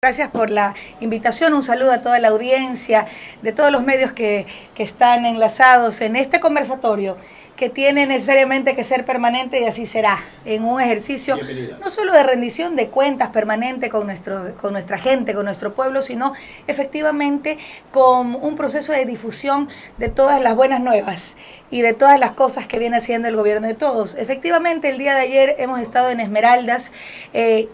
Gracias por la invitación, un saludo a toda la audiencia de todos los medios que están enlazados en este conversatorio que tiene necesariamente que ser permanente y así será, en un ejercicio no solo de rendición de cuentas permanente con nuestra gente, con nuestro pueblo, sino efectivamente con un proceso de difusión de todas las buenas nuevas y de todas las cosas que viene haciendo el gobierno de todos. Efectivamente, el día de ayer hemos estado en Esmeraldas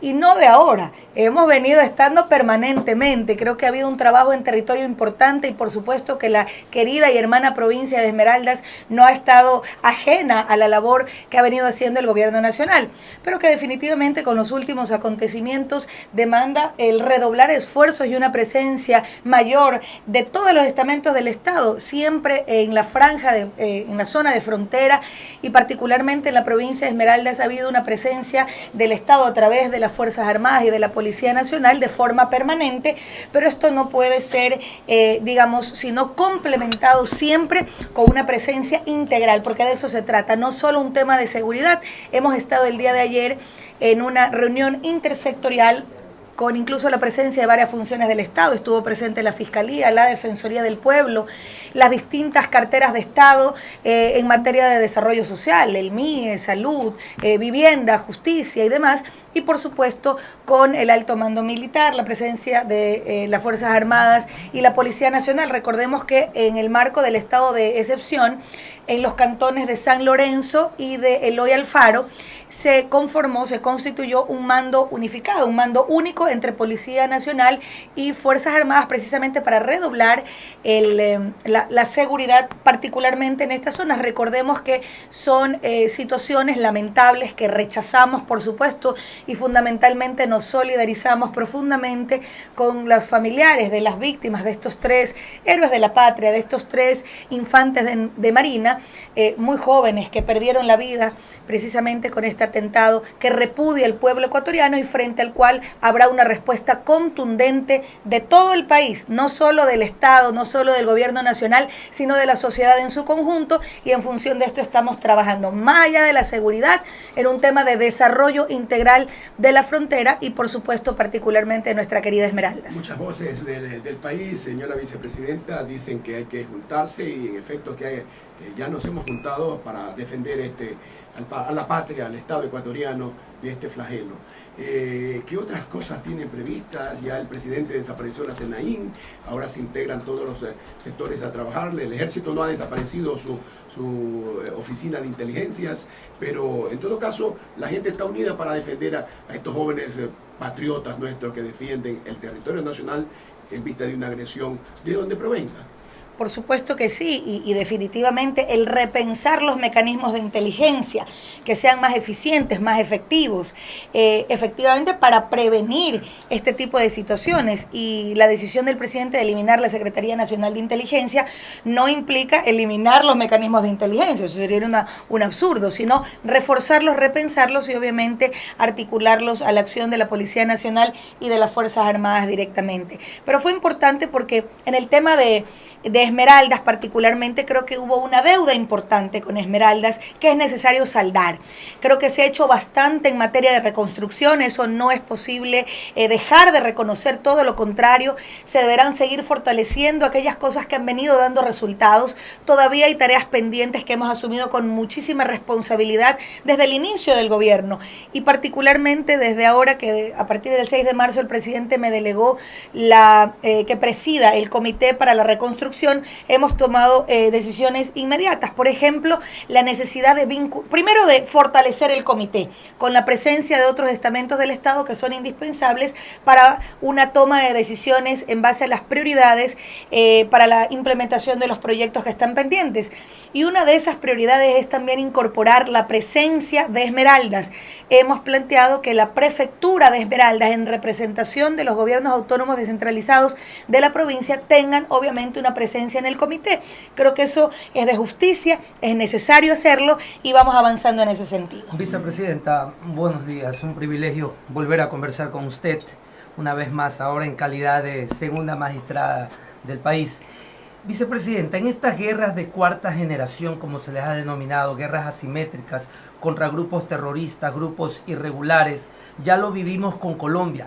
y no de ahora, hemos venido estando permanentemente. Creo que ha habido un trabajo en territorio importante y por supuesto que la querida y hermana provincia de Esmeraldas no ha estado ajena a la labor que ha venido haciendo el gobierno nacional, pero que definitivamente con los últimos acontecimientos demanda el redoblar esfuerzos y una presencia mayor de todos los estamentos del Estado, siempre en la franja en la zona de frontera y particularmente en la provincia de Esmeraldas ha habido una presencia del Estado a través de las Fuerzas Armadas y de la Policía Nacional de forma permanente, pero esto no puede ser, sino complementado siempre con una presencia integral, porque de eso se trata, no solo un tema de seguridad. Hemos estado el día de ayer en una reunión intersectorial con incluso la presencia de varias funciones del Estado. Estuvo presente la Fiscalía, la Defensoría del Pueblo, las distintas carteras de Estado en materia de desarrollo social, el MIE, salud, vivienda, justicia y demás, y por supuesto con el alto mando militar, la presencia de las Fuerzas Armadas y la Policía Nacional. Recordemos que en el marco del estado de excepción, en los cantones de San Lorenzo y de Eloy Alfaro, se constituyó un mando unificado, un mando único entre Policía Nacional y Fuerzas Armadas, precisamente para redoblar la seguridad, particularmente en estas zonas. Recordemos que son situaciones lamentables que rechazamos, por supuesto, y fundamentalmente nos solidarizamos profundamente con los familiares de las víctimas de estos tres héroes de la patria, de estos tres infantes de Marina, muy jóvenes que perdieron la vida precisamente con este atentado que repudia el pueblo ecuatoriano y frente al cual habrá una respuesta contundente de todo el país, no solo del Estado, no solo del gobierno nacional, sino de la sociedad en su conjunto, y en función de esto estamos trabajando más allá de la seguridad en un tema de desarrollo integral de la frontera y por supuesto particularmente de nuestra querida Esmeraldas. Muchas voces del país, señora vicepresidenta, dicen que hay que juntarse y en efecto que ya nos hemos juntado para defender a la patria, al Estado ecuatoriano de este flagelo. ¿Qué otras cosas tienen previstas? Ya el presidente desapareció la CENAIN, ahora se integran todos los sectores a trabajar. El ejército no ha desaparecido su oficina de inteligencias, pero en todo caso la gente está unida para defender a estos jóvenes patriotas nuestros que defienden el territorio nacional en vista de una agresión de donde provenga. Por supuesto que sí, y definitivamente el repensar los mecanismos de inteligencia, que sean más eficientes, más efectivos, efectivamente para prevenir este tipo de situaciones. Y la decisión del presidente de eliminar la Secretaría Nacional de Inteligencia no implica eliminar los mecanismos de inteligencia, eso sería un absurdo, sino reforzarlos, repensarlos y obviamente articularlos a la acción de la Policía Nacional y de las Fuerzas Armadas directamente. Pero fue importante porque en el tema de Esmeraldas particularmente, creo que hubo una deuda importante con Esmeraldas que es necesario saldar. Creo que se ha hecho bastante en materia de reconstrucción, eso no es posible dejar de reconocer, todo lo contrario, se deberán seguir fortaleciendo aquellas cosas que han venido dando resultados. Todavía hay tareas pendientes que hemos asumido con muchísima responsabilidad desde el inicio del gobierno y particularmente desde ahora que a partir del 6 de marzo el presidente me delegó que presida el Comité para la Reconstrucción. Hemos tomado decisiones inmediatas. Por ejemplo, la necesidad primero de fortalecer el comité con la presencia de otros estamentos del Estado que son indispensables para una toma de decisiones en base a las prioridades para la implementación de los proyectos que están pendientes. Y una de esas prioridades es también incorporar la presencia de Esmeraldas. Hemos planteado que la prefectura de Esmeraldas, en representación de los gobiernos autónomos descentralizados de la provincia, tengan obviamente una presencia en el comité. Creo que eso es de justicia, es necesario hacerlo y vamos avanzando en ese sentido. Vicepresidenta, buenos días. Un privilegio volver a conversar con usted una vez más, ahora en calidad de segunda magistrada del país. Vicepresidenta, en estas guerras de cuarta generación, como se les ha denominado, guerras asimétricas contra grupos terroristas, grupos irregulares, ya lo vivimos con Colombia.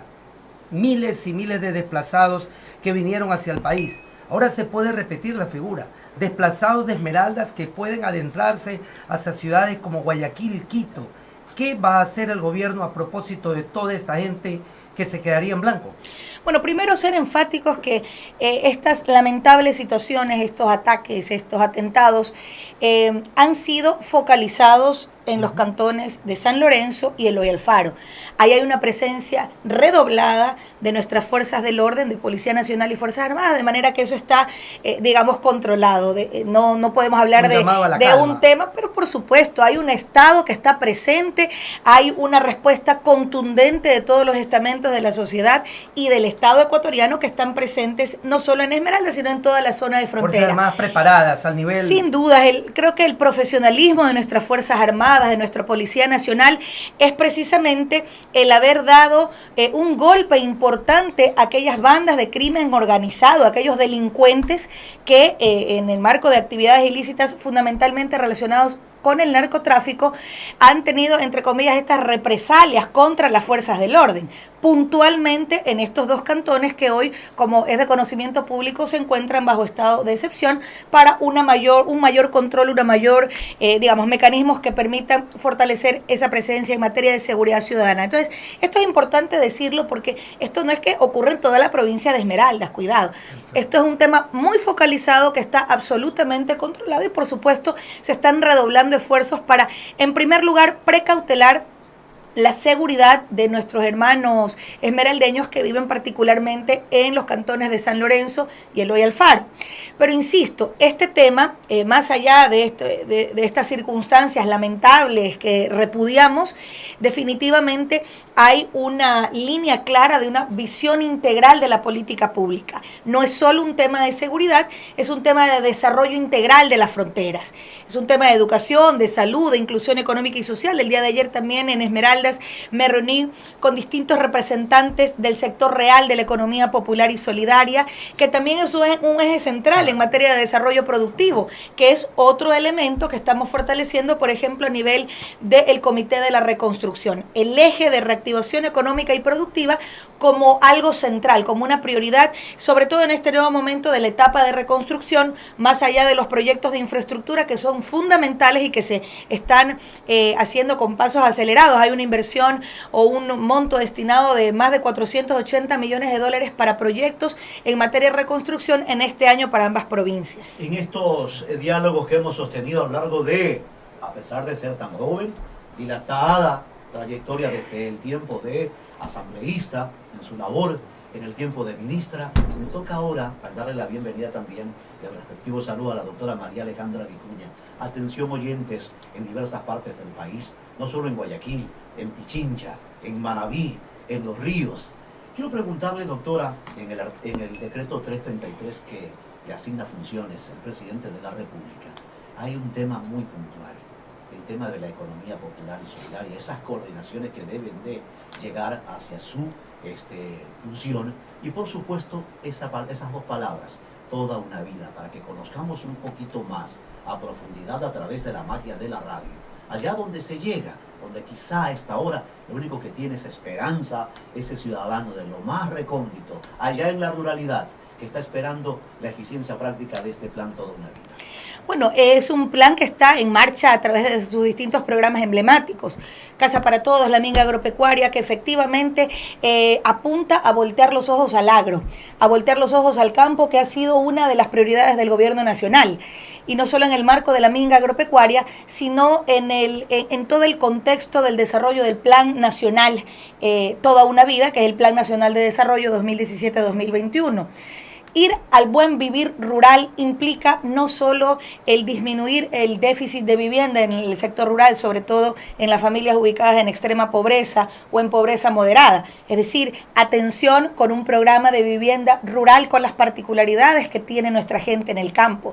miles y miles de desplazados que vinieron hacia el país. Ahora se puede repetir la figura. Desplazados de Esmeraldas que pueden adentrarse hacia ciudades como Guayaquil, Quito. ¿Qué va a hacer el gobierno a propósito de toda esta gente que se quedaría en blanco? Bueno, primero ser enfáticos que estas lamentables situaciones, estos ataques, estos atentados, han sido focalizados en los cantones de San Lorenzo y Eloy Alfaro. Ahí hay una presencia redoblada de nuestras fuerzas del orden, de Policía Nacional y Fuerzas Armadas, de manera que eso está, digamos, controlado. No podemos hablar de un tema, pero por supuesto hay un Estado que está presente, hay una respuesta contundente de todos los estamentos de la sociedad y del Estado ecuatoriano que están presentes no solo en Esmeralda, sino en toda la zona de frontera. Fuerzas Armadas preparadas al nivel... Sin duda, creo que el profesionalismo de nuestras Fuerzas Armadas, de nuestra Policía Nacional, es precisamente el haber dado un golpe importante a aquellas bandas de crimen organizado, a aquellos delincuentes que en el marco de actividades ilícitas fundamentalmente relacionados con el narcotráfico han tenido, entre comillas, estas represalias contra las fuerzas del orden, puntualmente en estos dos cantones que hoy, como es de conocimiento público, se encuentran bajo estado de excepción para un mayor control, una mayor, mecanismos que permitan fortalecer esa presencia en materia de seguridad ciudadana. Entonces, esto es importante decirlo porque esto no es que ocurre en toda la provincia de Esmeraldas, cuidado. Esto es un tema muy focalizado que está absolutamente controlado y, por supuesto, se están redoblando esfuerzos para, en primer lugar, precautelar la seguridad de nuestros hermanos esmeraldeños que viven particularmente en los cantones de San Lorenzo y Eloy Alfaro. Pero insisto, este tema, más allá de estas circunstancias lamentables que repudiamos, definitivamente hay una línea clara de una visión integral de la política pública. No es solo un tema de seguridad, es un tema de desarrollo integral de las fronteras. Es un tema de educación, de salud, de inclusión económica y social. El día de ayer también en Esmeraldas me reuní con distintos representantes del sector real de la economía popular y solidaria, que también es un eje central en materia de desarrollo productivo, que es otro elemento que estamos fortaleciendo, por ejemplo, a nivel del Comité de la Reconstrucción. El eje de reactivación económica y productiva como algo central, como una prioridad, sobre todo en este nuevo momento de la etapa de reconstrucción, más allá de los proyectos de infraestructura que son fundamentales y que se están haciendo con pasos acelerados. Hay una inversión o un monto destinado de más de 480 millones de dólares para proyectos en materia de reconstrucción en este año para ambas provincias. En estos diálogos que hemos sostenido a lo largo de, a pesar de ser tan joven, dilatada trayectoria desde el tiempo de asambleísta, en su labor en el tiempo de ministra, me toca ahora darle la bienvenida también y el respectivo saludo a la doctora María Alejandra Vicuña. Atención oyentes en diversas partes del país, no solo en Guayaquil, en Pichincha, en Manabí, en Los Ríos. Quiero preguntarle, doctora, en el decreto 333 que le asigna funciones al presidente de la República, hay un tema muy puntual, el tema de la economía popular y solidaria, esas coordinaciones que deben de llegar hacia su función y por supuesto esas dos palabras, toda una vida, para que conozcamos un poquito más a profundidad a través de la magia de la radio, allá donde se llega, donde quizá a esta hora lo único que tiene es esperanza, ese ciudadano de lo más recóndito, allá en la ruralidad, que está esperando la eficiencia práctica de este plan Toda una Vida. Bueno, es un plan que está en marcha a través de sus distintos programas emblemáticos. Casa para Todos, la Minga Agropecuaria, que efectivamente apunta a voltear los ojos al agro, a voltear los ojos al campo, que ha sido una de las prioridades del gobierno nacional. Y no solo en el marco de la Minga Agropecuaria, sino en todo el contexto del desarrollo del Plan Nacional Toda una Vida, que es el Plan Nacional de Desarrollo 2017-2021. Ir al buen vivir rural implica no solo el disminuir el déficit de vivienda en el sector rural, sobre todo en las familias ubicadas en extrema pobreza o en pobreza moderada. Es decir, atención con un programa de vivienda rural con las particularidades que tiene nuestra gente en el campo.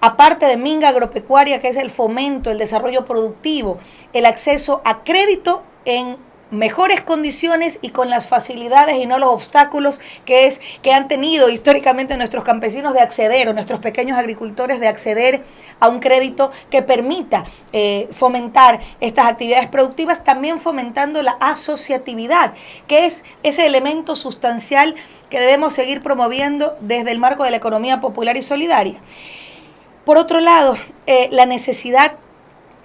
Aparte de Minga Agropecuaria, que es el fomento, el desarrollo productivo, el acceso a crédito en mejores condiciones y con las facilidades y no los obstáculos que han tenido históricamente nuestros campesinos de acceder, o nuestros pequeños agricultores de acceder a un crédito que permita fomentar estas actividades productivas, también fomentando la asociatividad, que es ese elemento sustancial que debemos seguir promoviendo desde el marco de la economía popular y solidaria. Por otro lado, la necesidad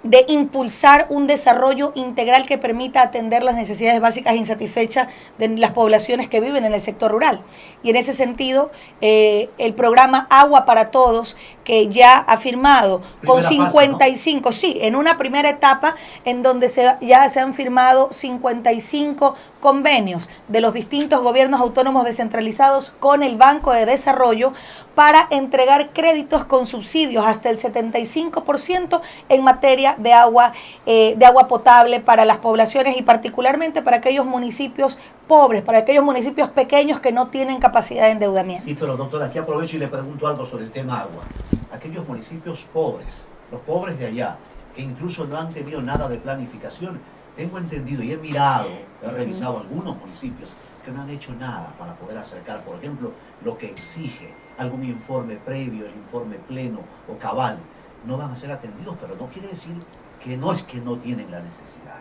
de impulsar un desarrollo integral que permita atender las necesidades básicas insatisfechas de las poblaciones que viven en el sector rural. Y en ese sentido, el programa Agua para Todos, que ya ha firmado con 55, fase, ¿no? Sí, en una primera etapa en donde ya se han firmado 55 convenios de los distintos gobiernos autónomos descentralizados con el Banco de Desarrollo para entregar créditos con subsidios hasta el 75% en materia de agua potable para las poblaciones y particularmente para aquellos municipios pobres, para aquellos municipios pequeños que no tienen capacidad de endeudamiento. Sí, pero doctor, aquí aprovecho y le pregunto algo sobre el tema agua. Aquellos municipios pobres, los pobres de allá, que incluso no han tenido nada de planificación, tengo entendido y he mirado, he revisado algunos municipios que no han hecho nada para poder acercar, por ejemplo, lo que exige algún informe previo, el informe pleno o cabal. No van a ser atendidos, pero no quiere decir que no es que no tienen la necesidad.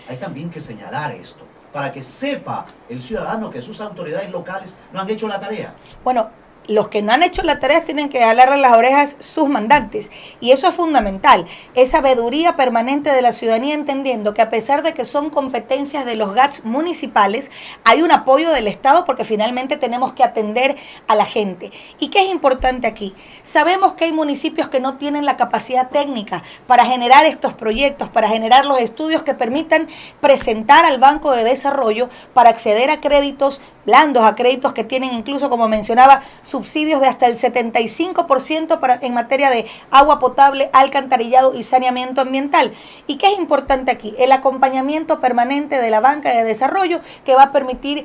Hay también que señalar esto, para que sepa el ciudadano que sus autoridades locales no han hecho la tarea. Bueno, los que no han hecho la tarea tienen que jalarle las orejas sus mandantes, y eso es fundamental, esa veeduría permanente de la ciudadanía, entendiendo que a pesar de que son competencias de los GATS municipales, hay un apoyo del Estado porque finalmente tenemos que atender a la gente. ¿Y qué es importante aquí? Sabemos que hay municipios que no tienen la capacidad técnica para generar estos proyectos, para generar los estudios que permitan presentar al Banco de Desarrollo para acceder a créditos blandos, a créditos que tienen incluso, como mencionaba, subsidios de hasta el 75% en materia de agua potable, alcantarillado y saneamiento ambiental. ¿Y qué es importante aquí? El acompañamiento permanente de la banca de desarrollo que va a permitir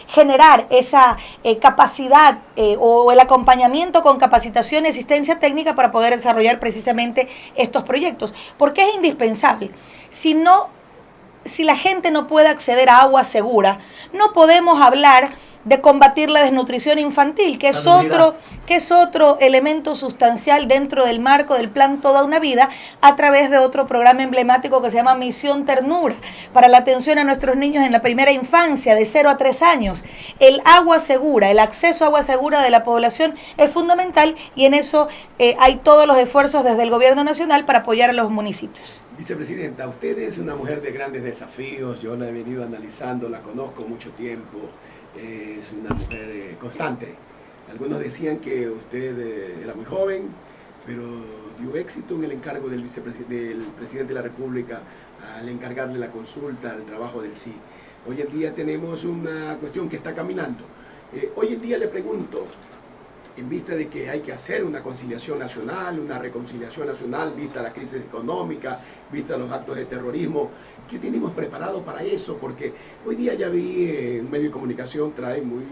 generar esa capacidad o el acompañamiento con capacitación y asistencia técnica para poder desarrollar precisamente estos proyectos. ¿Por qué es indispensable? Si la gente no puede acceder a agua segura, no podemos hablar de combatir la desnutrición infantil, que es otro elemento sustancial dentro del marco del plan Toda una Vida, a través de otro programa emblemático que se llama Misión Ternura, para la atención a nuestros niños en la primera infancia, de 0 a 3 años. El agua segura, el acceso a agua segura de la población es fundamental, y en eso hay todos los esfuerzos desde el gobierno nacional para apoyar a los municipios. Vicepresidenta, usted es una mujer de grandes desafíos, yo la he venido analizando, la conozco mucho tiempo, es una mujer constante. Algunos decían que usted era muy joven, pero dio éxito en el encargo del presidente de la República al encargarle la consulta, el trabajo del sí. Hoy en día tenemos una cuestión que está caminando. Hoy en día le pregunto, en vista de que hay que hacer una conciliación nacional, una reconciliación nacional, vista la crisis económica, vista los actos de terrorismo, ¿qué tenemos preparado para eso? Porque hoy día ya vi un medio de comunicación trae muy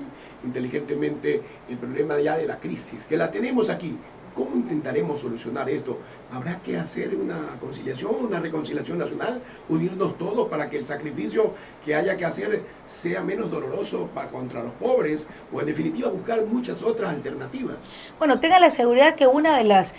inteligentemente el problema ya de la crisis, que la tenemos aquí. ¿Cómo intentaremos solucionar esto? ¿Habrá que hacer una conciliación, una reconciliación nacional, unirnos todos para que el sacrificio que haya que hacer sea menos doloroso contra los pobres, o en definitiva buscar muchas otras alternativas? Bueno, tenga la seguridad que una de las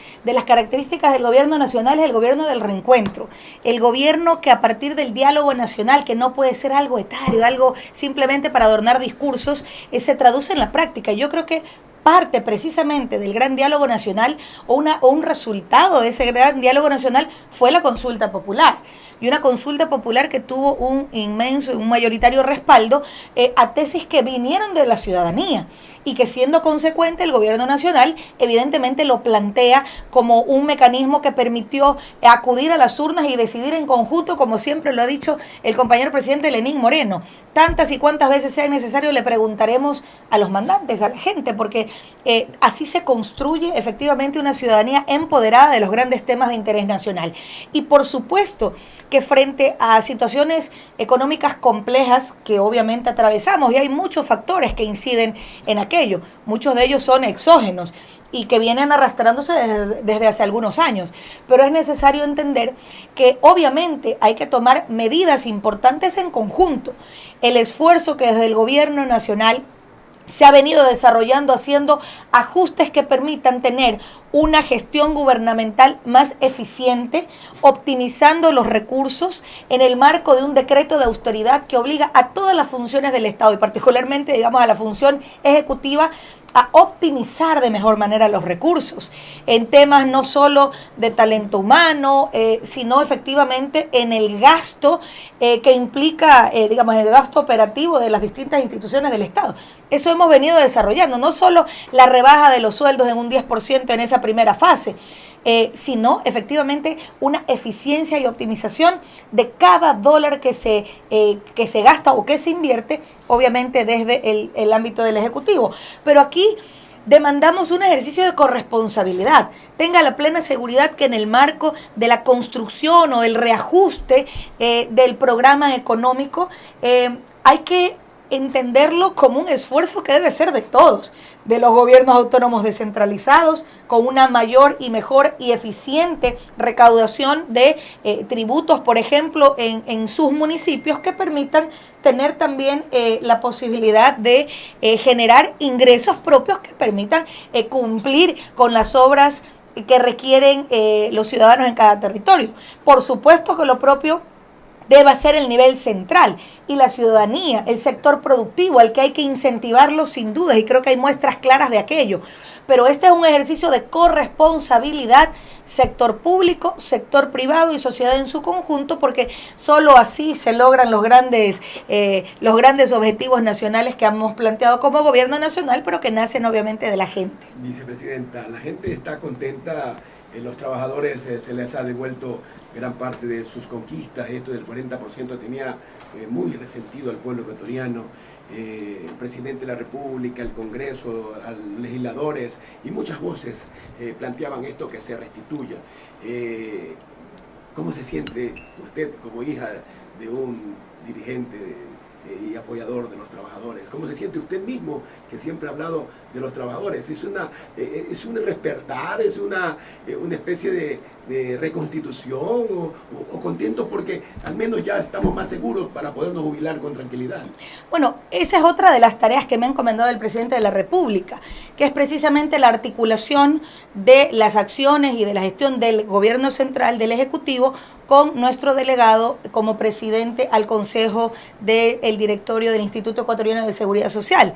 características del gobierno nacional es el gobierno del reencuentro, el gobierno que a partir del diálogo nacional, que no puede ser algo etario, algo simplemente para adornar discursos, se traduce en la práctica. Yo creo que parte precisamente del gran diálogo nacional o un resultado de ese gran diálogo nacional fue la consulta popular. Y una consulta popular que tuvo un inmenso, un mayoritario respaldo a tesis que vinieron de la ciudadanía, y que, siendo consecuente, el gobierno nacional evidentemente lo plantea como un mecanismo que permitió acudir a las urnas y decidir en conjunto, como siempre lo ha dicho el compañero presidente Lenín Moreno. Tantas y cuantas veces sea necesario le preguntaremos a los mandantes, a la gente, porque así se construye efectivamente una ciudadanía empoderada de los grandes temas de interés nacional. Y por supuesto que frente a situaciones económicas complejas que obviamente atravesamos, y hay muchos factores que inciden en aquello, muchos de ellos son exógenos, y que vienen arrastrándose desde hace algunos años. Pero es necesario entender que obviamente hay que tomar medidas importantes en conjunto. El esfuerzo que desde el gobierno nacional se ha venido desarrollando, haciendo ajustes que permitan tener una gestión gubernamental más eficiente, optimizando los recursos en el marco de un decreto de austeridad que obliga a todas las funciones del Estado y particularmente, digamos, a la función ejecutiva a optimizar de mejor manera los recursos en temas no solo de talento humano, sino efectivamente en el gasto que implica, digamos, el gasto operativo de las distintas instituciones del Estado. Eso hemos venido desarrollando, no solo la rebaja de los sueldos en un 10% en esa primera fase, sino efectivamente una eficiencia y optimización de cada dólar que se gasta o que se invierte, obviamente desde el ámbito del Ejecutivo. Pero aquí demandamos un ejercicio de corresponsabilidad. Tenga la plena seguridad que en el marco de la construcción o el reajuste del programa económico hay que entenderlo como un esfuerzo que debe ser de todos, de los gobiernos autónomos descentralizados, con una mayor y mejor y eficiente recaudación de tributos, por ejemplo, en sus municipios, que permitan tener también la posibilidad de generar ingresos propios que permitan cumplir con las obras que requieren los ciudadanos en cada territorio. Por supuesto que lo propio debe ser el nivel central y la ciudadanía, el sector productivo, al que hay que incentivarlo sin duda, y creo que hay muestras claras de aquello. Pero este es un ejercicio de corresponsabilidad, sector público, sector privado y sociedad en su conjunto, porque solo así se logran los grandes objetivos nacionales que hemos planteado como gobierno nacional, pero que nacen obviamente de la gente. Vicepresidenta, la gente está contenta, los trabajadores se les ha devuelto gran parte de sus conquistas, esto del 40% tenía muy resentido al pueblo ecuatoriano, el presidente de la República, el Congreso, a los legisladores y muchas voces planteaban esto, que se restituya. ¿Cómo se siente usted como hija de un dirigente y apoyador de los trabajadores? ¿Cómo se siente usted mismo, que siempre ha hablado de los trabajadores? ¿Es un despertar, es una especie de reconstitución o contento porque al menos ya estamos más seguros para podernos jubilar con tranquilidad? Bueno, esa es otra de las tareas que me ha encomendado el presidente de la República, que es precisamente la articulación de las acciones y de la gestión del gobierno central, del Ejecutivo, con nuestro delegado como presidente al Consejo del Directorio del Instituto Ecuatoriano de Seguridad Social.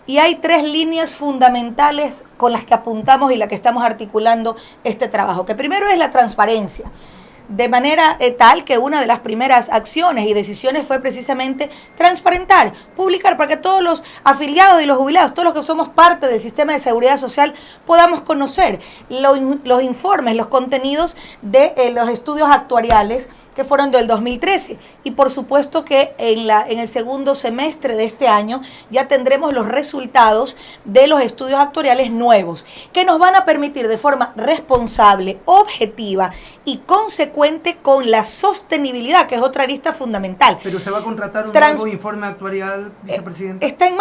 Y hay 3 líneas fundamentales con las que apuntamos y las que estamos articulando este trabajo, que primero es la transparencia, de manera tal que una de las primeras acciones y decisiones fue precisamente transparentar, publicar, para que todos los afiliados y los jubilados, todos los que somos parte del sistema de seguridad social, podamos conocer los informes, los contenidos de los estudios actuariales que fueron del 2013. Y por supuesto que en el segundo semestre de este año ya tendremos los resultados de los estudios actuariales nuevos, que nos van a permitir de forma responsable, objetiva y consecuente con la sostenibilidad, que es otra arista fundamental. Pero se va a contratar un nuevo informe actuarial, vicepresidente. Está en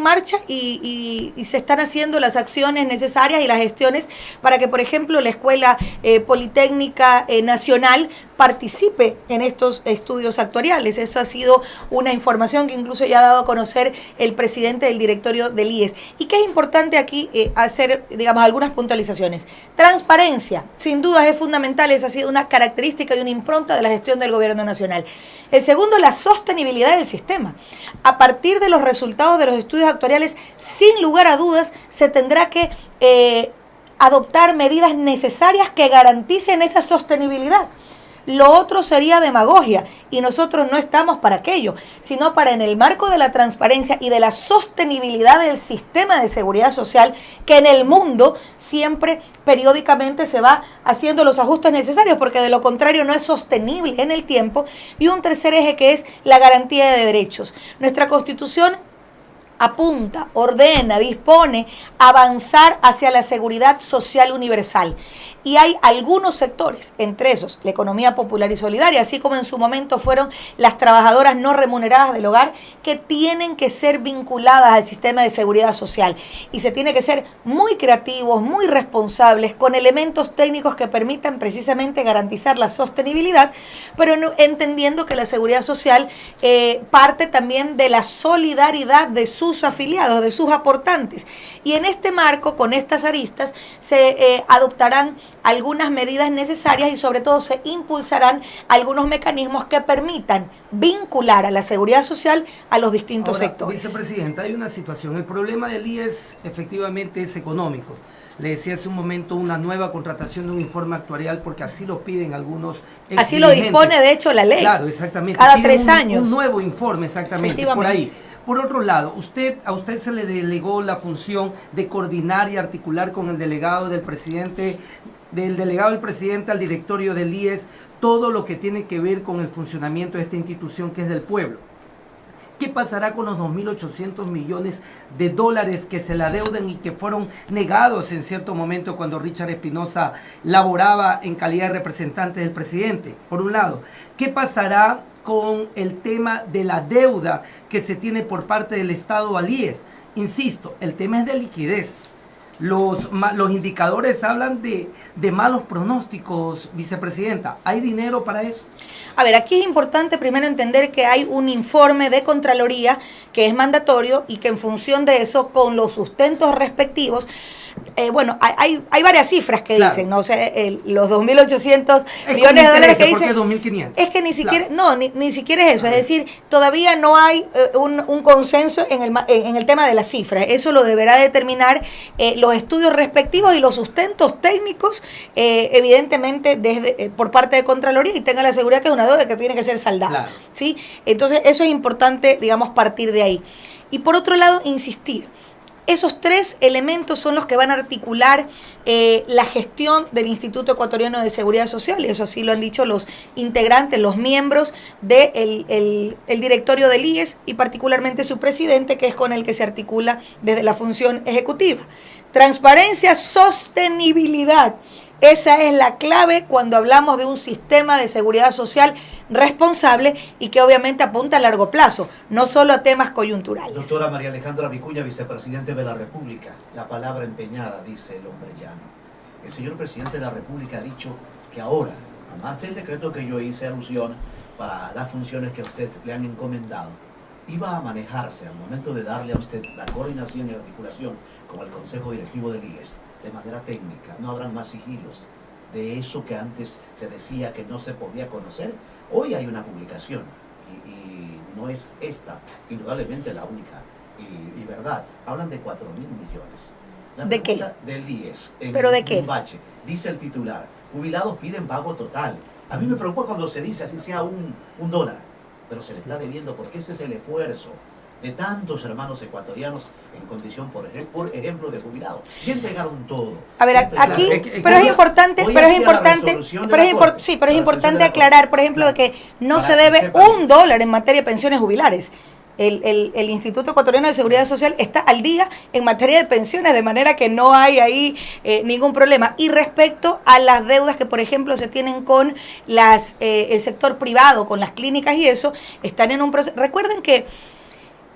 marcha y se están haciendo las acciones necesarias y las gestiones para que, por ejemplo, la Escuela Politécnica Nacional participe en estos estudios actuariales. Eso ha sido una información que incluso ya ha dado a conocer el presidente del directorio del IES. Y que es importante aquí hacer, digamos, algunas puntualizaciones. Transparencia, sin duda es fundamental, esa ha sido una característica y una impronta de la gestión del gobierno nacional. El segundo, la sostenibilidad del sistema. A partir de los resultados de los estudios actuariales, sin lugar a dudas, se tendrá que adoptar medidas necesarias que garanticen esa sostenibilidad. Lo otro sería demagogia y nosotros no estamos para aquello, sino para, en el marco de la transparencia y de la sostenibilidad del sistema de seguridad social, que en el mundo siempre periódicamente se va haciendo los ajustes necesarios, porque de lo contrario no es sostenible en el tiempo. Y un tercer eje, que es la garantía de derechos. Nuestra Constitución apunta, ordena, dispone avanzar hacia la seguridad social universal. Y hay algunos sectores, entre esos la economía popular y solidaria, así como en su momento fueron las trabajadoras no remuneradas del hogar, que tienen que ser vinculadas al sistema de seguridad social. Y se tiene que ser muy creativos, muy responsables, con elementos técnicos que permitan precisamente garantizar la sostenibilidad, pero entendiendo que la seguridad social parte también de la solidaridad de sus afiliados, de sus aportantes. Y en este marco, con estas aristas, se adoptarán algunas medidas necesarias y sobre todo se impulsarán algunos mecanismos que permitan vincular a la seguridad social a los distintos sectores. Vicepresidenta, hay una situación. El problema del IES efectivamente es económico. Le decía hace un momento, una nueva contratación de un informe actuarial, porque así lo piden algunos así lo dispone de hecho la ley. Claro, exactamente. Cada 3 años. Un nuevo informe, exactamente, por ahí. Por otro lado, a usted se le delegó la función de coordinar y articular con el delegado del presidente al directorio del IES, todo lo que tiene que ver con el funcionamiento de esta institución que es del pueblo. ¿Qué pasará con los 2.800 millones de dólares que se le adeudan y que fueron negados en cierto momento cuando Richard Espinosa laboraba en calidad de representante del presidente? Por un lado, ¿qué pasará con el tema de la deuda que se tiene por parte del Estado al IES? Insisto, el tema es de liquidez. Los indicadores hablan de malos pronósticos, vicepresidenta. ¿Hay dinero para eso? A ver, aquí es importante primero entender que hay un informe de Contraloría que es mandatorio y que en función de eso, con los sustentos respectivos, hay varias cifras que dicen, ¿no? O sea, los 2.800 millones de dólares que dicen. ¿Por qué 2.500? Es que ni siquiera, no, ni siquiera es eso. Es decir, todavía no hay un consenso en el tema de las cifras. Eso lo deberá determinar los estudios respectivos y los sustentos técnicos, evidentemente, por parte de Contraloría, y tenga la seguridad que es una deuda que tiene que ser saldada. Claro. ¿Sí? Entonces, eso es importante, digamos, partir de ahí. Y por otro lado, insistir. Esos 3 elementos son los que van a articular la gestión del Instituto Ecuatoriano de Seguridad Social, y eso sí lo han dicho los integrantes, los miembros del el directorio del IES y particularmente su presidente, que es con el que se articula desde la función ejecutiva. Transparencia, sostenibilidad. Esa es la clave cuando hablamos de un sistema de seguridad social responsable y que obviamente apunta a largo plazo, no solo a temas coyunturales. Doctora María Alejandra Vicuña, vicepresidente de la República, la palabra empeñada, dice el hombre llano. El señor presidente de la República ha dicho que ahora, además del decreto que yo hice alusión para las funciones que a usted le han encomendado, iba a manejarse al momento de darle a usted la coordinación y articulación con el Consejo Directivo del IES de manera técnica. No habrán más sigilos de eso que antes se decía que no se podía conocer. Hoy hay una publicación y no es esta indudablemente la única y verdad. Hablan de 4.000 millones. ¿De qué? Del IES. ¿Pero de qué? Bache. Dice el titular, jubilados piden pago total. A mí me preocupa cuando se dice así sea un dólar, pero se le está debiendo porque ese es el esfuerzo de tantos hermanos ecuatorianos en condición, por ejemplo, de jubilado. Ya entregaron todo. A ver, aquí, pero es importante aclarar, por ejemplo, de que no se debe $1 en materia de pensiones jubilares. El Instituto Ecuatoriano de Seguridad Social está al día en materia de pensiones, de manera que no hay ahí ningún problema. Y respecto a las deudas que, por ejemplo, se tienen con el sector privado, con las clínicas y eso, están en un proceso. Recuerden que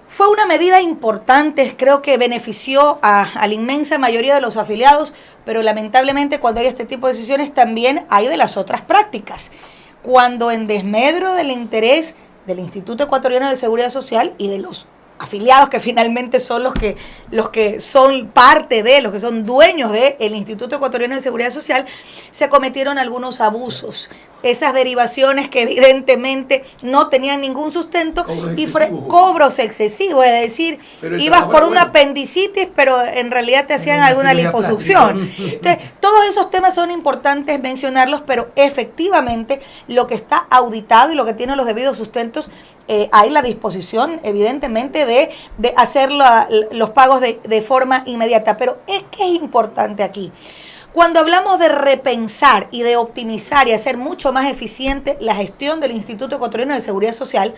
fue una medida importante, creo que benefició a la inmensa mayoría de los afiliados, pero lamentablemente cuando hay este tipo de decisiones también hay de las otras prácticas. Cuando en desmedro del interés del Instituto Ecuatoriano de Seguridad Social y de los afiliados que finalmente son los que son parte de, los que son dueños del Instituto Ecuatoriano de Seguridad Social, se cometieron algunos abusos. Esas derivaciones que evidentemente no tenían ningún sustento y cobros excesivos, es decir, ibas por una apendicitis, pero en realidad te hacían alguna liposucción. Entonces, todos esos temas son importantes mencionarlos, pero efectivamente lo que está auditado y lo que tiene los debidos sustentos, hay la disposición evidentemente de hacer los pagos de forma inmediata. Pero es que es importante aquí. Cuando hablamos de repensar y de optimizar y hacer mucho más eficiente la gestión del Instituto Ecuatoriano de Seguridad Social,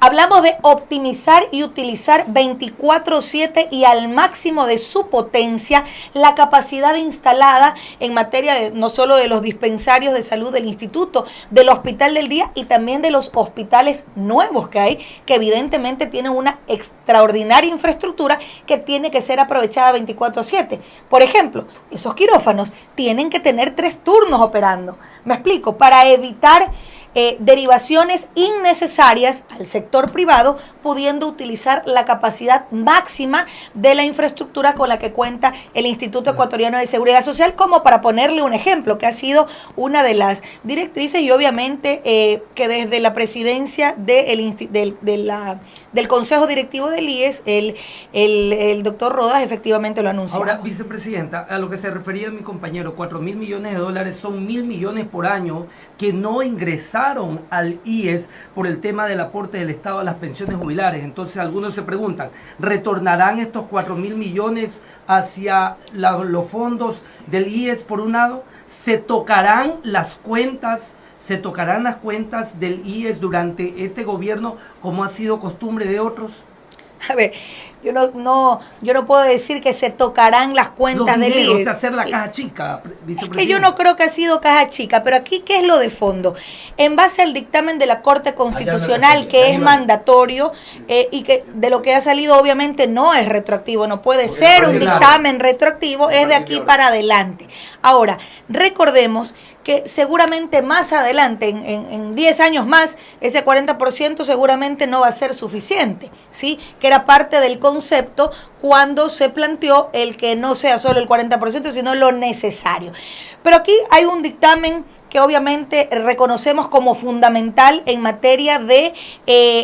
Hablamos de optimizar y utilizar 24/7 y al máximo de su potencia la capacidad instalada en materia de no solo de los dispensarios de salud del instituto, del hospital del día y también de los hospitales nuevos que hay, que evidentemente tienen una extraordinaria infraestructura que tiene que ser aprovechada 24/7. Por ejemplo, esos quirófanos tienen que tener 3 turnos operando. Me explico, para evitar derivaciones innecesarias al sector privado, pudiendo utilizar la capacidad máxima de la infraestructura con la que cuenta el Instituto Ecuatoriano de Seguridad Social, como para ponerle un ejemplo, que ha sido una de las directrices y obviamente que desde la presidencia del Consejo Directivo del IES, el doctor Rodas efectivamente lo anunció. Ahora, vicepresidenta, a lo que se refería mi compañero, 4.000 millones de dólares son 1.000 millones por año que no ingresaron al IES por el tema del aporte del Estado a las pensiones jubilares. Entonces algunos se preguntan, ¿retornarán estos 4.000 millones hacia los fondos del IES por un lado? ¿Se tocarán las cuentas del IES durante este gobierno como ha sido costumbre de otros? A ver, yo no puedo decir que se tocarán las cuentas del IES. O sea, hacer la caja chica, vicepresidente. Es que yo no creo que ha sido caja chica, pero aquí, ¿qué es lo de fondo? En base al dictamen de la Corte Constitucional, que es mandatorio y que de lo que ha salido obviamente no es retroactivo, no puede ser un dictamen retroactivo, es de aquí para adelante. Ahora, recordemos que seguramente más adelante, en 10 años más, ese 40% seguramente no va a ser suficiente, ¿sí? Que era parte del concepto cuando se planteó el que no sea solo el 40%, sino lo necesario. Pero aquí hay un dictamen que obviamente reconocemos como fundamental en materia de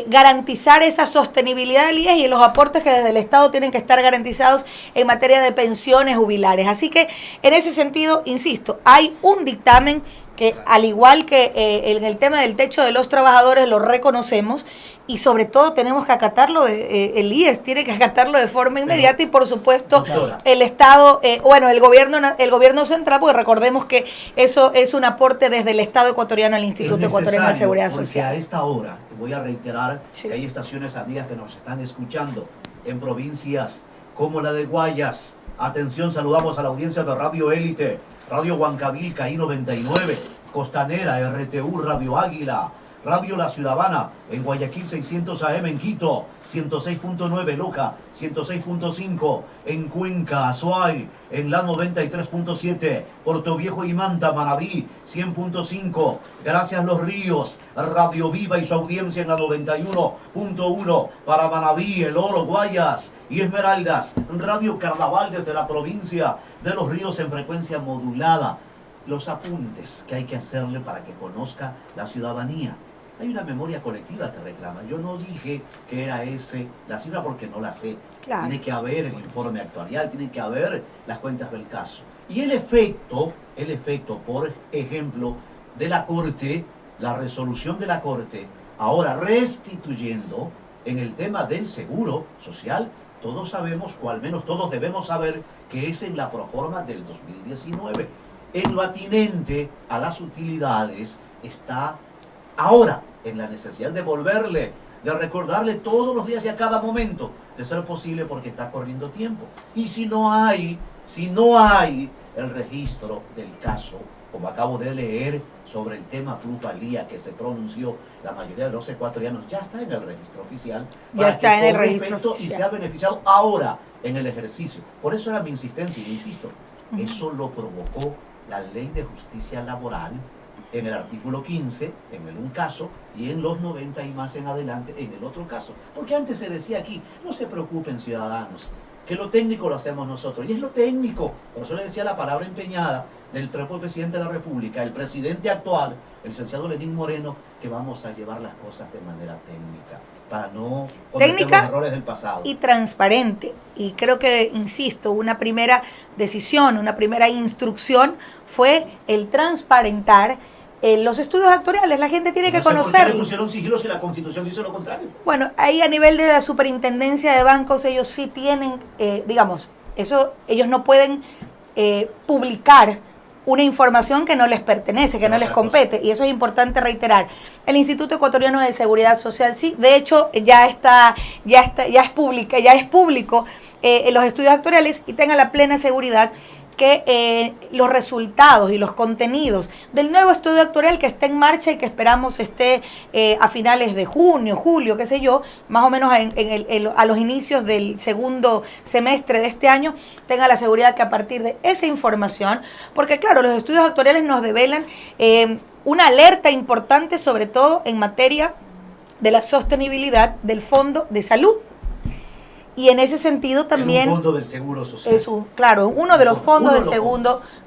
garantizar esa sostenibilidad del IES y los aportes que desde el Estado tienen que estar garantizados en materia de pensiones jubilares. Así que en ese sentido, insisto, hay un dictamen que al igual que en el tema del techo de los trabajadores lo reconocemos y sobre todo tenemos que acatarlo, el IES tiene que acatarlo de forma inmediata y por supuesto el Estado, el gobierno central, porque recordemos que eso es un aporte desde el Estado ecuatoriano al Instituto Ecuatoriano de Seguridad Social. Porque a esta hora, voy a reiterar que hay estaciones amigas que nos están escuchando en provincias como la de Guayas. Atención, saludamos a la audiencia de Radio Élite, Radio Huancavilca, I99, Costanera, RTU, Radio Águila, Radio La Ciudadana, en Guayaquil 600 AM, en Quito 106.9, Loja 106.5, en Cuenca, Azuay, en la 93.7, Puerto Viejo y Manta, Manabí 100.5, Gracias Los Ríos, Radio Viva y su audiencia en la 91.1, para Manabí, El Oro, Guayas y Esmeraldas, Radio Carnaval desde la provincia de Los Ríos en frecuencia modulada. Los apuntes que hay que hacerle para que conozca la ciudadanía. Hay una memoria colectiva que reclama. Yo no dije que era ese la cifra porque no la sé. Claro. Tiene que haber el informe actuarial, tiene que haber las cuentas del caso. Y el efecto, por ejemplo, de la Corte, la resolución de la Corte, ahora restituyendo en el tema del seguro social, todos sabemos, o al menos todos debemos saber, que es en la proforma del 2019. En lo atinente a las utilidades está ahora en la necesidad de volverle, de recordarle todos los días y a cada momento, de ser posible porque está corriendo tiempo. Y si no hay el registro del caso, como acabo de leer sobre el tema plusvalía que se pronunció la mayoría de los ecuatorianos, ya está en el registro oficial. Ya está en el registro oficial. Y se ha beneficiado ahora en el ejercicio. Por eso era mi insistencia y insisto, eso lo provocó la Ley de Justicia Laboral en el artículo 15, en un caso, y en los 90 y más en adelante en el otro caso. Porque antes se decía aquí, no se preocupen ciudadanos, que lo técnico lo hacemos nosotros. Y es lo técnico. Por eso le decía la palabra empeñada del propio presidente de la República, el presidente actual, el licenciado Lenín Moreno, que vamos a llevar las cosas de manera técnica, para no cometer los errores del pasado. Y transparente. Y creo que, insisto, una primera decisión, una primera instrucción fue el transparentar los estudios actuariales. La gente tiene que conocerlo. ¿Por qué le pusieron sigilo si la Constitución dice lo contrario? Bueno, ahí a nivel de la Superintendencia de Bancos, ellos sí tienen, ellos no pueden publicar una información que no les pertenece, que no les compete, y eso es importante reiterar. El Instituto Ecuatoriano de Seguridad Social, sí, de hecho ya es público los estudios actuariales, y tenga la plena seguridad que los resultados y los contenidos del nuevo estudio actuarial que está en marcha y que esperamos esté a finales de junio, julio, qué sé yo, más o menos a los inicios del segundo semestre de este año, tenga la seguridad que a partir de esa información, porque claro, los estudios actuariales nos develan una alerta importante, sobre todo en materia de la sostenibilidad del Fondo de Salud. Y en ese sentido también... Un fondo del Seguro Social. Es claro, uno de los fondos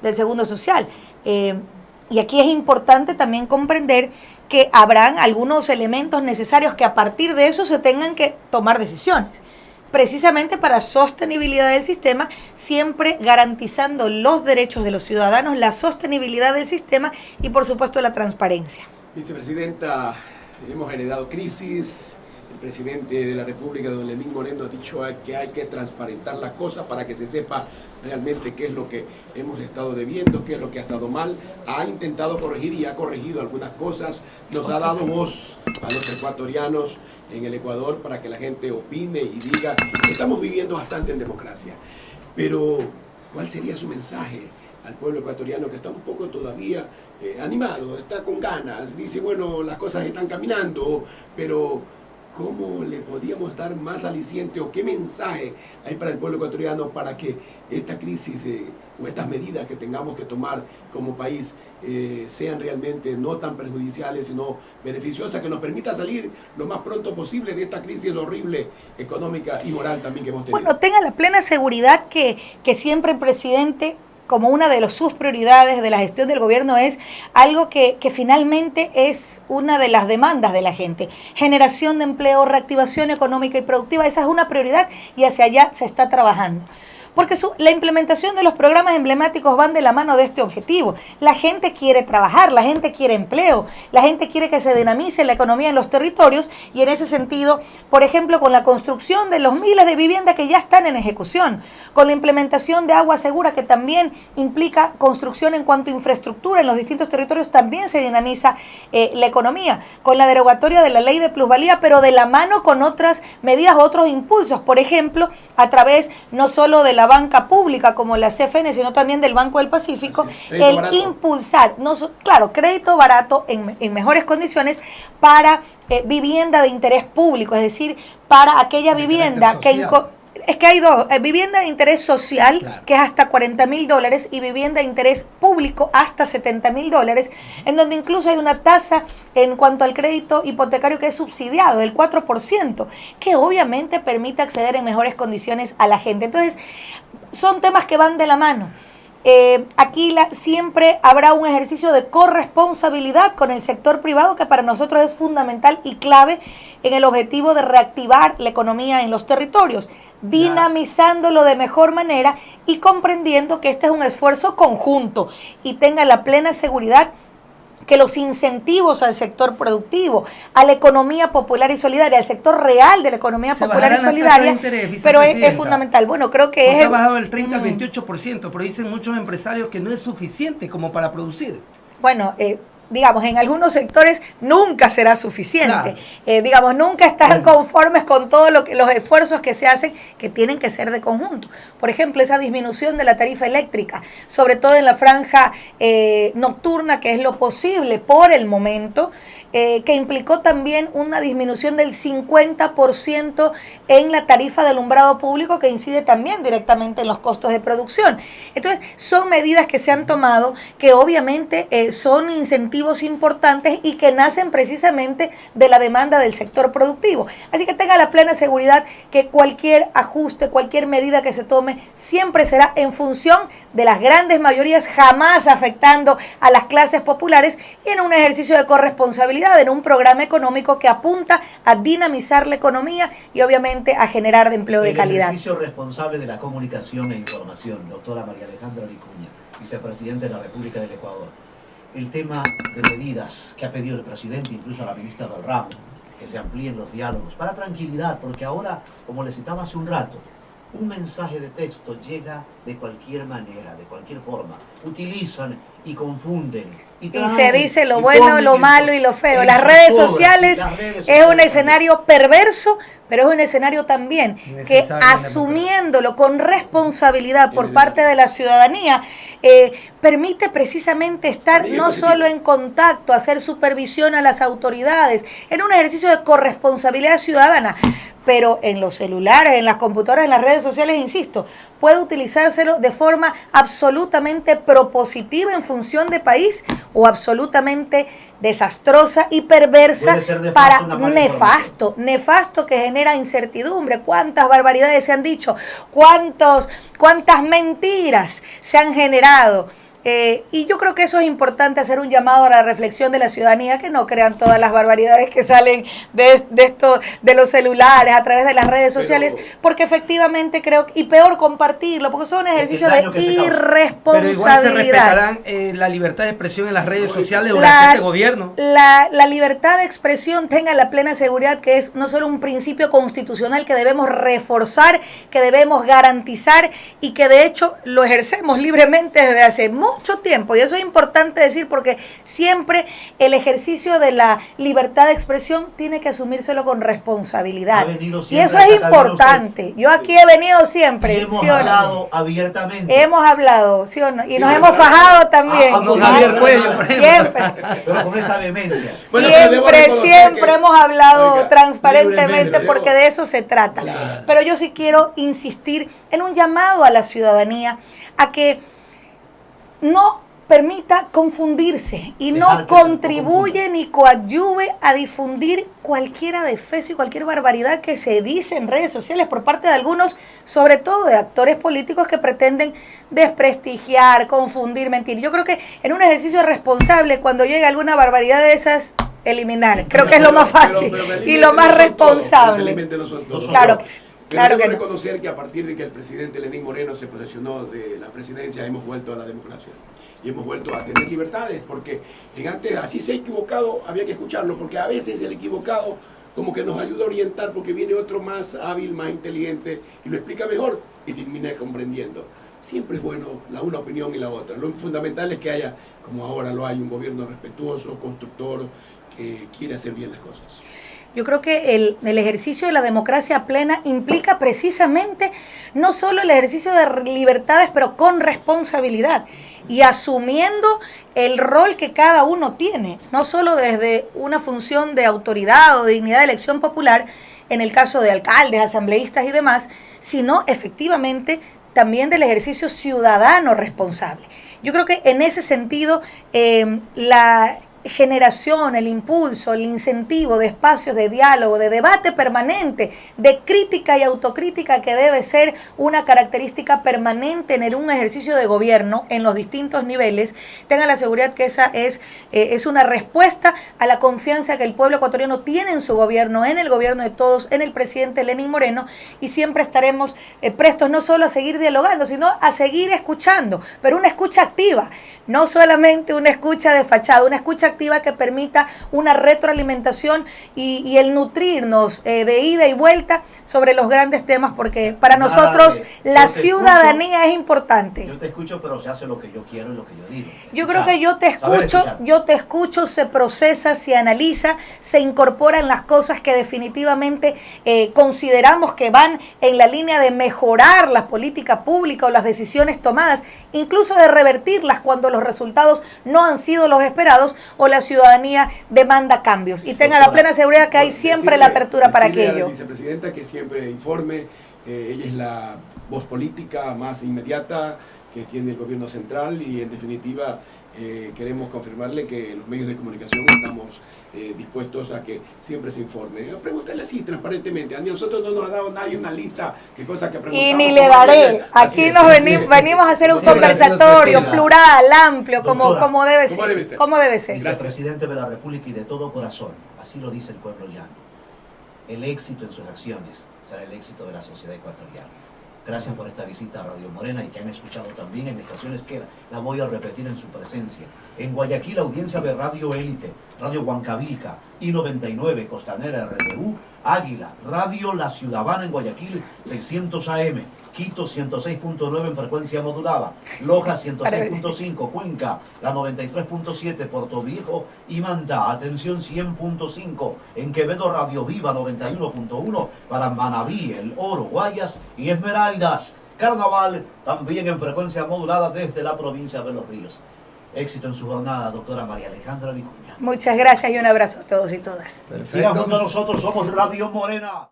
del Segundo Social. Y aquí es importante también comprender que habrán algunos elementos necesarios que a partir de eso se tengan que tomar decisiones. Precisamente para sostenibilidad del sistema, siempre garantizando los derechos de los ciudadanos, la sostenibilidad del sistema y por supuesto la transparencia. Vicepresidenta, hemos heredado crisis. El presidente de la República, don Lenín Moreno, ha dicho que hay que transparentar las cosas para que se sepa realmente qué es lo que hemos estado debiendo, qué es lo que ha estado mal. Ha intentado corregir y ha corregido algunas cosas. Nos ha dado voz a los ecuatorianos en el Ecuador para que la gente opine y diga que estamos viviendo bastante en democracia. Pero, ¿cuál sería su mensaje al pueblo ecuatoriano que está un poco todavía animado, está con ganas? Dice, bueno, las cosas están caminando, pero ¿cómo le podíamos dar más aliciente o qué mensaje hay para el pueblo ecuatoriano para que esta crisis o estas medidas que tengamos que tomar como país sean realmente no tan perjudiciales, sino beneficiosas, que nos permita salir lo más pronto posible de esta crisis horrible económica y moral también que hemos tenido? Bueno, tenga la plena seguridad que siempre el presidente, como una de sus prioridades de la gestión del gobierno, es algo que finalmente es una de las demandas de la gente. Generación de empleo, reactivación económica y productiva, esa es una prioridad y hacia allá se está trabajando. Porque la implementación de los programas emblemáticos van de la mano de este objetivo. La gente quiere trabajar, la gente quiere empleo, la gente quiere que se dinamice la economía en los territorios, y en ese sentido, por ejemplo, con la construcción de los miles de viviendas que ya están en ejecución, con la implementación de agua segura, que también implica construcción en cuanto a infraestructura en los distintos territorios, también se dinamiza la economía, con la derogatoria de la ley de plusvalía, pero de la mano con otras medidas, otros impulsos, por ejemplo, a través no solo de la banca pública como la CFN, sino también del Banco del Pacífico, impulsar, crédito barato en mejores condiciones para vivienda de interés público, es decir, para aquella vivienda que... Es que hay dos, vivienda de interés social, claro, que es hasta $40,000, y vivienda de interés público hasta $70,000, en donde incluso hay una tasa en cuanto al crédito hipotecario que es subsidiado, del 4%, que obviamente permite acceder en mejores condiciones a la gente. Entonces, son temas que van de la mano. Aquí siempre habrá un ejercicio de corresponsabilidad con el sector privado, que para nosotros es fundamental y clave en el objetivo de reactivar la economía en los territorios, dinamizándolo de mejor manera y comprendiendo que este es un esfuerzo conjunto, y tenga la plena seguridad que los incentivos al sector productivo, a la economía popular y solidaria, al sector real de la economía popular y solidaria, pero es fundamental. Bueno, creo que ha bajado del 30 al 28%, pero dicen muchos empresarios que no es suficiente como para producir. Bueno, digamos, en algunos sectores nunca será suficiente. Claro. Nunca estarán conformes con todos los esfuerzos que se hacen, que tienen que ser de conjunto. Por ejemplo, esa disminución de la tarifa eléctrica, sobre todo en la franja nocturna, que es lo posible por el momento, que implicó también una disminución del 50% en la tarifa de alumbrado público, que incide también directamente en los costos de producción. Entonces, son medidas que se han tomado, que obviamente son incentivos importantes y que nacen precisamente de la demanda del sector productivo. Así que tenga la plena seguridad que cualquier ajuste, cualquier medida que se tome, siempre será en función de las grandes mayorías, jamás afectando a las clases populares, y en un ejercicio de corresponsabilidad, en un programa económico que apunta a dinamizar la economía y obviamente a generar de empleo de calidad. El ejercicio responsable de la comunicación e información, doctora María Alejandra Vicuña, vicepresidenta de la República del Ecuador. El tema de medidas que ha pedido el presidente, incluso a la ministra del Ramo, que se amplíen los diálogos para tranquilidad, porque ahora, como le citaba hace un rato, un mensaje de texto llega de cualquier manera, de cualquier forma. Utilizan y confunden. Y se dice lo bueno, lo malo y lo feo. Las redes sociales es un escenario perverso, pero es un escenario también que, asumiéndolo con responsabilidad por parte de la ciudadanía, permite precisamente estar no solo en contacto, hacer supervisión a las autoridades, en un ejercicio de corresponsabilidad ciudadana, pero en los celulares, en las computadoras, en las redes sociales, insisto, puede utilizárselo de forma absolutamente propositiva en función de país o absolutamente desastrosa y perversa para nefasto que genera incertidumbre. ¿Cuántas barbaridades se han dicho? ¿Cuántas mentiras se han generado? Y yo creo que eso es importante, hacer un llamado a la reflexión de la ciudadanía, que no crean todas las barbaridades que salen de los celulares, a través de las redes sociales, porque efectivamente creo, y peor compartirlo, porque son ejercicios de irresponsabilidad. Pero igual se respetarán la libertad de expresión en las redes sociales durante este gobierno. La libertad de expresión, tenga la plena seguridad que es no solo un principio constitucional que debemos reforzar, que debemos garantizar y que de hecho lo ejercemos libremente desde hace mucho tiempo, y eso es importante decir, porque siempre el ejercicio de la libertad de expresión tiene que asumírselo con responsabilidad, y eso es importante. Yo aquí he venido siempre, y hemos hablado abiertamente, hemos hablado, ¿sí o no? Y nos hemos fajado también, siempre, pero con esa vehemencia. Siempre hemos hablado transparentemente, porque de eso se trata. Claro. Pero yo sí quiero insistir en un llamado a la ciudadanía a que no permita confundirse y no contribuye ni coadyuve a difundir cualquiera defecio y cualquier barbaridad que se dice en redes sociales por parte de algunos, sobre todo de actores políticos que pretenden desprestigiar, confundir, mentir. Yo creo que en un ejercicio responsable, cuando llega alguna barbaridad de esas, eliminar. Creo que es lo más fácil y lo más responsable. Claro que reconocer que a partir de que el presidente Lenín Moreno se posesionó de la presidencia, hemos vuelto a la democracia y hemos vuelto a tener libertades, porque antes, así se ha equivocado, había que escucharlo, porque a veces el equivocado como que nos ayuda a orientar, porque viene otro más hábil, más inteligente y lo explica mejor y termina comprendiendo. Siempre es bueno una opinión y la otra. Lo fundamental es que haya, como ahora lo hay, un gobierno respetuoso, constructor, que quiere hacer bien las cosas. Yo creo que el ejercicio de la democracia plena implica precisamente no solo el ejercicio de libertades, pero con responsabilidad y asumiendo el rol que cada uno tiene, no solo desde una función de autoridad o de dignidad de elección popular, en el caso de alcaldes, asambleístas y demás, sino efectivamente también del ejercicio ciudadano responsable. Yo creo que en ese sentido la generación, el impulso, el incentivo de espacios de diálogo, de debate permanente, de crítica y autocrítica, que debe ser una característica permanente en un ejercicio de gobierno en los distintos niveles, tenga la seguridad que esa es una respuesta a la confianza que el pueblo ecuatoriano tiene en su gobierno, en el gobierno de todos, en el presidente Lenín Moreno, y siempre estaremos prestos no solo a seguir dialogando, sino a seguir escuchando, pero una escucha activa, no solamente una escucha de fachada, una escucha activa que permita una retroalimentación y el nutrirnos de ida y vuelta sobre los grandes temas, porque para nosotros la ciudadanía es importante. Yo te escucho, pero se hace lo que yo quiero y lo que yo digo. Yo creo que yo te escucho, se procesa, se analiza, se incorporan las cosas que definitivamente consideramos que van en la línea de mejorar la política pública o las decisiones tomadas, incluso de revertirlas cuando los resultados no han sido los esperados o la ciudadanía demanda cambios. Y tenga la plena seguridad que hay siempre la apertura para aquello. A la vicepresidenta que siempre informe, ella es la voz política más inmediata que tiene el gobierno central, y en definitiva queremos confirmarle que los medios de comunicación estamos dispuestos a que siempre se informe. Pregúntale así transparentemente. A nosotros no nos ha dado nadie una lista de cosas que preguntamos. Y ni le daré. Aquí nos venimos a hacer un conversatorio plural, amplio, como debe ser. Como debe ser. Vicepresidente de la República, y de todo corazón, así lo dice el pueblo llano, el éxito en sus acciones será el éxito de la sociedad ecuatoriana. Gracias por esta visita a Radio Morena, y que han escuchado también en estaciones que la voy a repetir en su presencia. En Guayaquil, audiencia de Radio Élite, Radio Huancavilca, I99, Costanera RDU, Águila, Radio La Ciudadana en Guayaquil, 600 AM. Quito 106.9 en frecuencia modulada, Loja 106.5, Cuenca la 93.7, Puerto Viejo y Manta, atención 100.5, en Quevedo Radio Viva 91.1, para Manabí, El Oro, Guayas y Esmeraldas. Carnaval también en frecuencia modulada desde la provincia de Los Ríos. Éxito en su jornada, doctora María Alejandra Vicuña. Muchas gracias y un abrazo a todos y todas. Sigan junto a nosotros, somos Radio Morena.